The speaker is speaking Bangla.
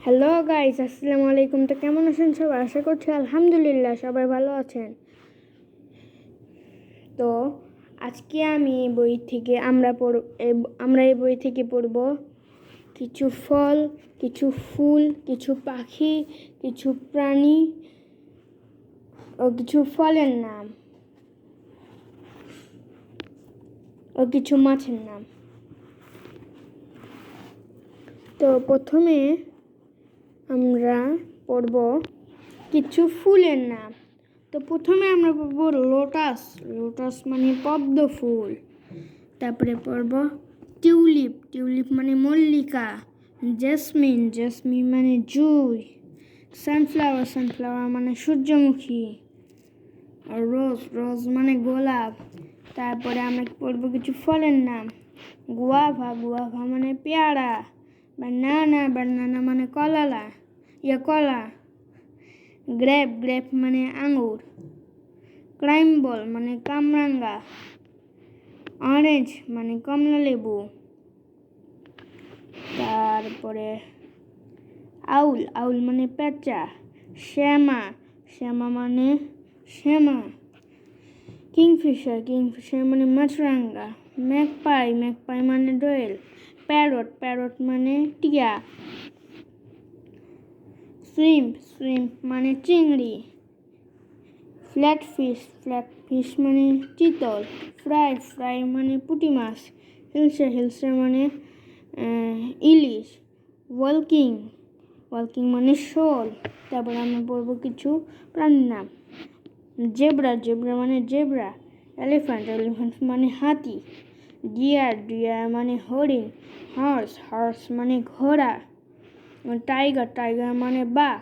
হ্যালো গাইস, আসসালামু আলাইকুম। তো কেমন আছেন সবাই? আশা করছি আলহামদুলিল্লাহ সবাই ভালো আছেন। তো আজকে আমি এই বই থেকে পড়ব কিছু ফল, কিছু ফুল, কিছু পাখি, কিছু প্রাণী ও কিছু ফলের নাম ও কিছু মাছের নাম। তো প্রথমে আমরা পড়ব কিছু ফুলের নাম। তো প্রথমে আমরা পড়ব লোটাস। লোটাস মানে পদ্ম ফুল। তারপরে পড়ব টিউলিপ। টিউলিপ মানে মল্লিকা। জেসমিন। জেসমিন মানে জুঁই। সানফ্লাওয়ার। সানফ্লাওয়ার মানে সূর্যমুখী। আর রোজ। রোজ মানে গোলাপ। তারপরে আমরা পড়ব কিছু ফলের নাম। গুয়াভা। গুয়াভা মানে পেয়ারা। বানানা। বানানা মানে কলা। গ্রেপ। গ্রেপ মানে আঙুর। ক্রাইম্বল মানে কামরাঙ্গা। অরেঞ্জ মানে কমলা লেবু। তারপরে আউল। আউল মানে পেঁচা। শ্যামা। শ্যামা মানে শ্যামা। কিংফিশার। কিংফিশার মানে মাছরাঙ্গা। ম্যাকপাই। ম্যাকপাই মানে দোয়েল। প্যারট। প্যারট মানে টিয়া। শ্রিম্প। শ্রিম্প মানে চিংড়ি। ফ্ল্যাটফিশ। ফ্ল্যাটফিশ মানে চিতল। ফ্রাই। ফ্রাই মানে পুঁটি মাছ। হিলসা। হিলসা মানে ইলিশ। ওয়ালকিং। ওয়ালকিং মানে শোল। তারপর আমরা পড়ব কিছু প্রাণীর নাম। জেব্রা। জেব্রা মানে জেব্রা। এলিফ্যান্ট। এলিফ্যান্ট মানে হাতি। ডিয়ার। ডিয়ার মানে হরিণ। হর্স। হর্স মানে ঘোড়া। টাইগার। টাইগার মানে বাঘ।